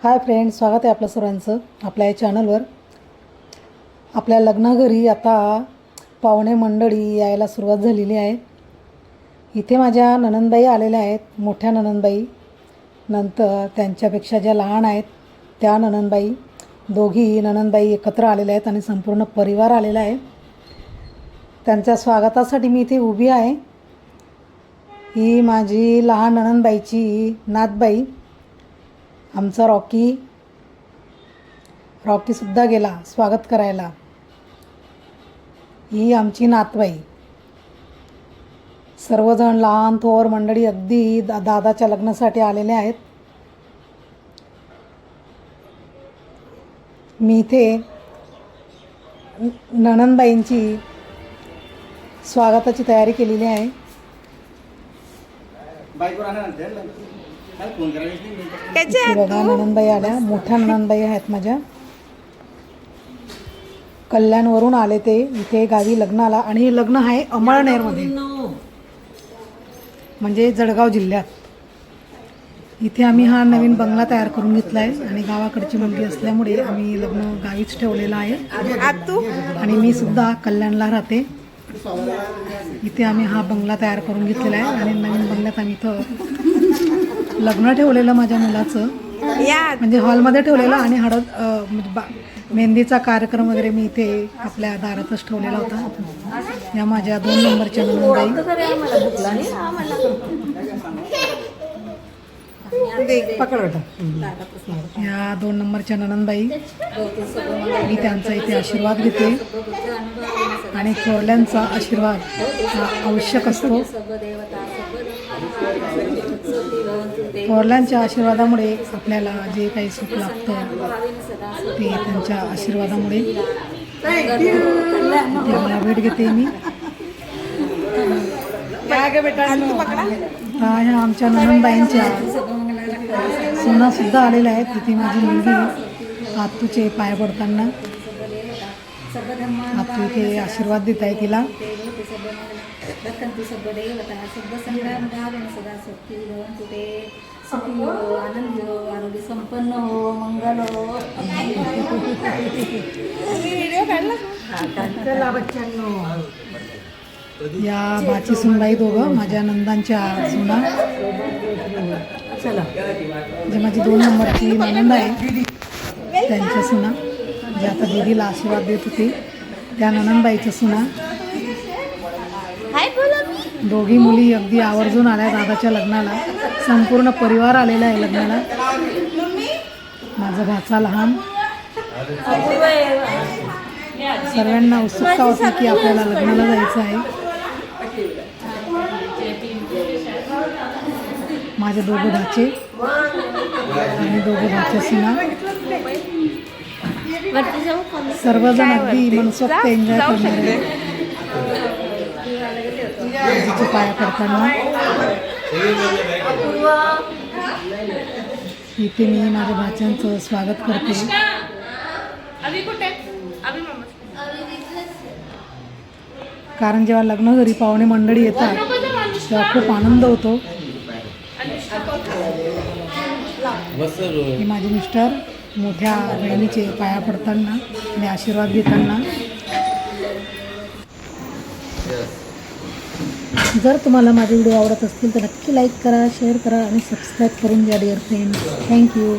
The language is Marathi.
हाय फ्रेंड्स, स्वागत आहे आपल्या सर्वांचं आपल्या या चॅनलवर। आपल्या लग्नाघरी आता पाहुणे मंडळी यायला सुरुवात झालेली आहे। इथे माझ्या नणंदबाई आलेल्या आहेत, मोठ्या नणंदबाई, नंतर त्यांच्यापेक्षा ज्या लहान आहेत त्या नणंदबाई, दोघी नणंदबाई एकत्र आलेल्या आहेत आणि संपूर्ण परिवार आलेला आहे। त्यांच्या स्वागतासाठी मी इथे उभी आहे। ही माझी लहान नणंदबाईची नातबाई, आमचा रॉकीसुद्धा गेला स्वागत करायला। ही आमची नातबाई। सर्वजण लहान थोर मंडळी अगदी दादाच्या लग्नासाठी आलेले आहेत। मी इथे नणंदबाईंची स्वागताची तयारी केलेली आहे। बघा, नणंदबाई आल्या, मोठ्या नणंदबाई आहेत माझ्या। कल्याणवरून आले ते इथे गावी लग्नाला, आणि हे लग्न आहे अमळनेरमध्ये, म्हणजे जळगाव जिल्ह्यात। इथे आम्ही हा नवीन बंगला तयार करून घेतला आहे आणि गावाकडची मुलगी असल्यामुळे आम्ही लग्न गावीच ठेवलेलं आहे। आणि मी सुद्धा कल्याणला राहते। इथे आम्ही हा बंगला तयार करून घेतलेला आहे आणि नवीन बंगल्यात आम्ही इथं लग्न ठेवलेलं माझ्या मुलाचं, म्हणजे हॉलमध्ये ठेवलेलं, आणि मेहंदीचा कार्यक्रम वगैरे मी इथे आपल्या दारातच ठेवलेला होता। या माझ्या 2 नंबरच्या नणंदबाई, या 2 नंबरच्या नणंदबाई, मी त्यांचा इथे आशीर्वाद घेते आणि थोरल्यांचा आशीर्वाद हा आवश्यक असतो। थोरल्यांच्या आशीर्वादामुळे आपल्याला जे काही सुख लागतं ते त्यांच्या आशीर्वादामुळे। मला भेट घेते मी। ह्या आमच्या नणंदबाईंच्या सुनासुद्धा आलेल्या आहेत। तिथे माझी मुलगी आत्तूचे पाय पडताना, आत्तू इथे आशीर्वाद देत आहे तिला। आरोग्य संपन्न हो, मंगल हो। या बाची सुनबाई, दोघं माझ्या नंदांच्या सुना, जे माझी 2 नंबरची नणंद आहे त्यांच्या सुना, जे आता दीदीला आशीर्वाद देत होती त्या नणंदबाईच्या सुना। दोघी मुली अगदी आवर्जून आल्या दादाच्या लग्नाला, संपूर्ण परिवार आलेला आहे लग्नाला। माझा भाचा लहान, सर्वांना उत्सुकता होती की आपल्याला लग्नाला जायचं आहे। माझे 2 भाचे आणि 2 भाच्या सुना, सर्वजण अगदी मनसोक्त एन्जॉय करणारे, आजीचे पाया पडताना। इथे मी माझ्या भाच्यांचं स्वागत करते। कारण जेव्हा लग्न घरी पाहुणे मंडळी येतात तेव्हा खूप आनंद होतो। हे माझे मिस्टर मोठ्या बहिणीचे पाया पडताना आणि आशीर्वाद घेताना। जर तुम्हाला माझे व्हिडिओ आवडत असतील तर नक्की लाईक करा, शेअर करा आणि सबस्क्राईब करून द्या डिअर फ्रेंड्स। थँक्यू।